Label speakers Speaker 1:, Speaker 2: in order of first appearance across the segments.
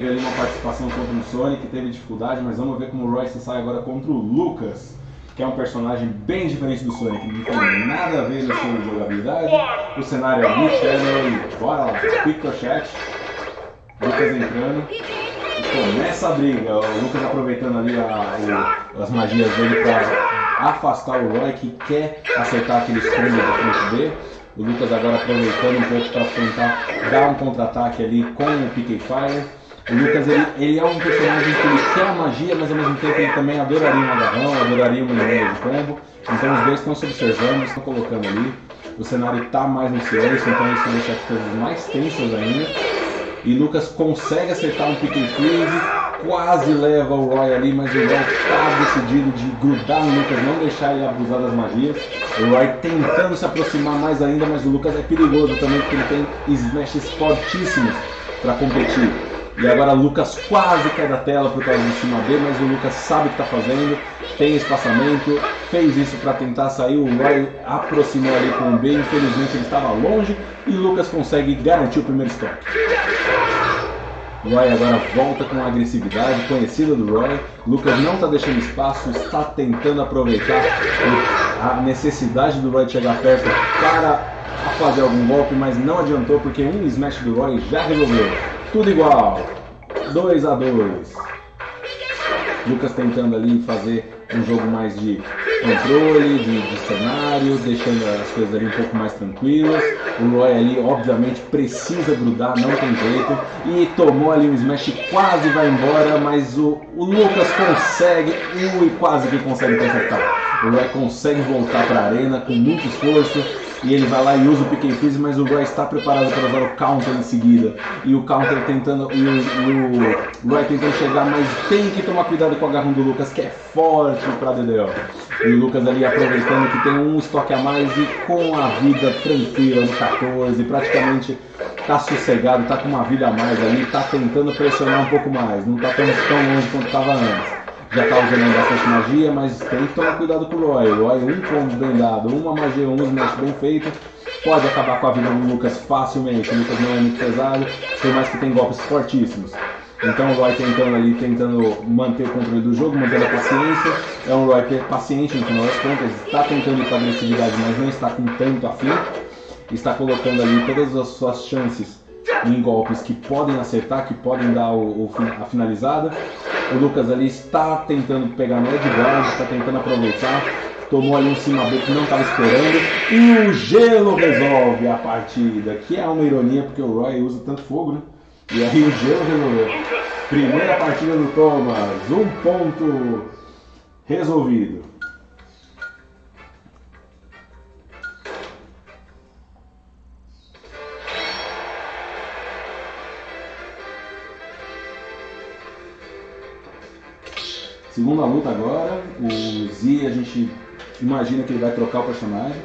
Speaker 1: ali uma participação contra o Sonic, teve dificuldade, mas vamos ver como o Roy se sai agora contra o Lucas, que é um personagem bem diferente do Sonic, não tem nada a ver na sua jogabilidade. O cenário é Blue Shadow e bora lá, Picochet, Lucas entrando. Começa a briga, o Lucas aproveitando ali as magias dele para afastar o Roy, que quer acertar aquele combos do frente B. O Lucas agora aproveitando um pouco para tentar dar um contra-ataque ali com o PK Fire. O Lucas ele é um personagem que ele quer a magia, mas ao mesmo tempo ele também adoraria um agarrão, adoraria uma linha de combo. Então os dois estão se observando, estão colocando ali. O cenário está mais no silêncio, então isso deixa as coisas mais tensas ainda. E Lucas consegue acertar um pick and freeze, quase leva o Roy ali, mas o Roy está decidido de grudar no Lucas, não deixar ele abusar das magias. O Roy tentando se aproximar mais ainda, mas o Lucas é perigoso também, porque ele tem smashes fortíssimos para competir. E agora o Lucas quase cai da tela por causa do cima B, mas o Lucas sabe o que está fazendo, tem espaçamento, fez isso para tentar sair, o Roy aproximou ali com o B, infelizmente ele estava longe e o Lucas consegue garantir o primeiro stop. O Roy agora volta com a agressividade conhecida do Roy. Lucas não está deixando espaço, está tentando aproveitar a necessidade do Roy de chegar perto para fazer algum golpe, mas não adiantou porque um smash do Roy já resolveu. Tudo igual, 2 a 2. Lucas tentando ali fazer um jogo mais de controle, de cenário, deixando as coisas ali um pouco mais tranquilas. O Roy ali obviamente precisa grudar, não tem jeito. E tomou ali um smash, quase vai embora, mas o Lucas consegue, e quase que consegue interceptar. O Roy consegue voltar para a arena com muito esforço. E ele vai lá e usa o pick and freeze, mas o Roy está preparado para usar o counter em seguida. E o counter tentando, o Roy tentando chegar, mas tem que tomar cuidado com o agarrão do Lucas, que é forte para DDO. E o Lucas ali aproveitando que tem um estoque a mais e com a vida tranquila no 14, praticamente está sossegado, está com uma vida a mais ali, está tentando pressionar um pouco mais, não está tão longe quanto estava antes. Já está usando bastante magia, mas tem que tomar cuidado com o Roy. O Roy, um combo bem dado, uma magia, um smash bem feito, pode acabar com a vida do Lucas facilmente. O Lucas não é muito pesado, por mais que tem golpes fortíssimos. Então o Roy tentando manter o controle do jogo, mantendo a paciência. É um Roy que é paciente no final das contas, está tentando ir para a agressividade, mas não está com tanto afim. Está colocando ali todas as suas chances em golpes que podem acertar, que podem dar a finalizada. O Lucas ali está tentando pegar no edge guard, está tentando aproveitar. Tomou ali um cima B que não estava esperando. E o gelo resolve a partida, que é uma ironia porque o Roy usa tanto fogo, né? E aí o gelo resolveu. Primeira partida do Thomas, 1 ponto resolvido. Segunda luta agora, o Z, a gente imagina que ele vai trocar o personagem,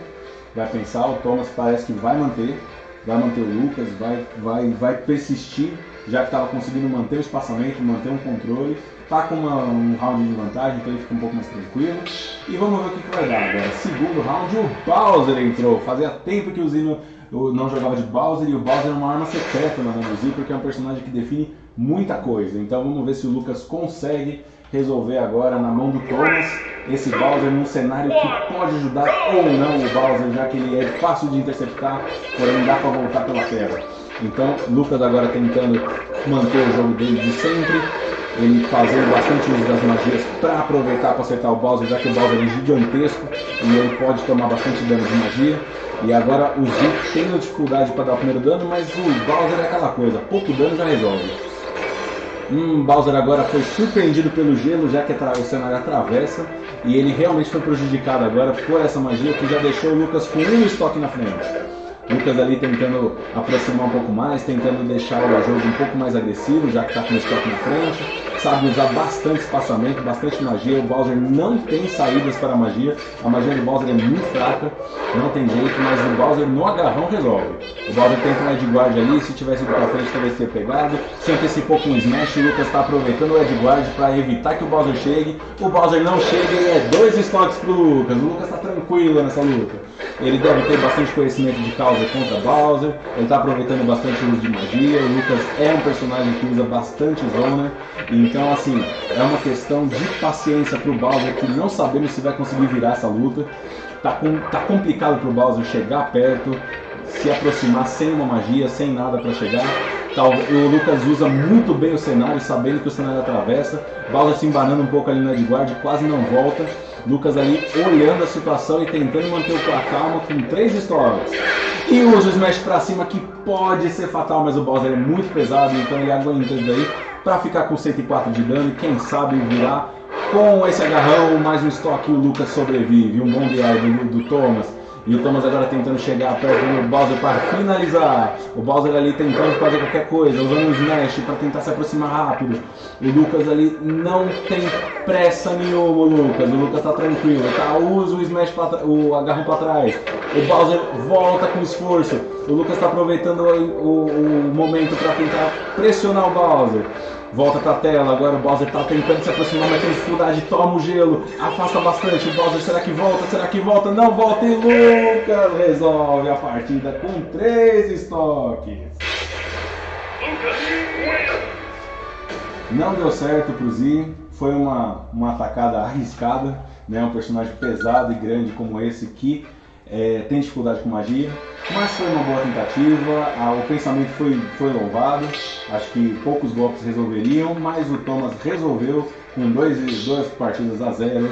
Speaker 1: vai pensar, o Thomas parece que vai manter o Lucas, vai persistir, já que estava conseguindo manter o espaçamento, manter um controle, tá com um round de vantagem, então ele fica um pouco mais tranquilo. E vamos ver o que vai dar agora. Segundo round, o Bowser entrou, fazia tempo que o Z não jogava de Bowser, e o Bowser é uma arma secreta na mão do Z, porque é um personagem que define muita coisa. Então vamos ver se o Lucas consegue resolver agora na mão do Thomas esse Bowser num cenário que pode ajudar ou não o Bowser, já que ele é fácil de interceptar, porém dá para voltar pela tela. Então Lucas agora tentando manter o jogo dele de sempre, ele fazendo bastante uso das magias para aproveitar para acertar o Bowser, já que o Bowser é gigantesco e ele pode tomar bastante dano de magia. E agora o Z tem dificuldade para dar o primeiro dano, mas o Bowser é aquela coisa, pouco dano já resolve. Bowser agora foi surpreendido pelo gelo, já que o cenário atravessa, e ele realmente foi prejudicado agora por essa magia que já deixou o Lucas com um estoque na frente. Lucas ali tentando aproximar um pouco mais, tentando deixar o jogo um pouco mais agressivo, já que está com o estoque na frente. sabe usar bastante espaçamento, bastante magia. O Bowser não tem saídas para a magia do Bowser é muito fraca, não tem jeito, mas o Bowser no agarrão resolve. O Bowser tenta um Edguard ali, se tivesse ido pra frente talvez teria pegado, se antecipou com um Smash, o Lucas está aproveitando o Edguard para evitar que o Bowser chegue. O Bowser não chega e é 2 estoques pro Lucas. O Lucas está tranquilo nessa luta. Ele deve ter bastante conhecimento de causa contra Bowser, ele está aproveitando bastante o uso de magia. O Lucas é um personagem que usa bastante Zoner, então assim, é uma questão de paciência pro Bowser, que não sabemos se vai conseguir virar essa luta. Tá complicado pro Bowser chegar perto, se aproximar sem uma magia, sem nada para chegar. O Lucas usa muito bem o cenário, sabendo que o cenário atravessa. Bowser se embanando um pouco ali no Edguard, quase não volta. Lucas ali olhando a situação e tentando manter a calma com 3 stocks. E usa o Smash pra cima, que pode ser fatal, mas o Bowser é muito pesado, então ele aguenta isso daí pra ficar com 104 de dano e quem sabe virar. Com esse agarrão, mais um estoque, o Lucas sobrevive. Um bom DI do Thomas. E o Thomas agora tentando chegar perto do Bowser para finalizar. O Bowser ali tentando fazer qualquer coisa, usando o Smash para tentar se aproximar rápido. O Lucas ali não tem pressa nenhuma, o Lucas tá tranquilo, tá? Usa o Smash, o agarrão para trás. O Bowser volta com esforço. O Lucas está aproveitando o momento para tentar pressionar o Bowser. Volta pra tela, agora o Bowser tá tentando se aproximar, mas tem dificuldade, toma o gelo, afasta bastante, o Bowser será que volta, não volta, e Lucas resolve a partida com 3 estoques. Não deu certo pro Z, foi uma atacada arriscada, né? Um personagem pesado e grande como esse que tem dificuldade com magia, mas foi uma boa tentativa, o pensamento foi louvado, acho que poucos golpes resolveriam, mas o Thomas resolveu com 2 partidas a 0,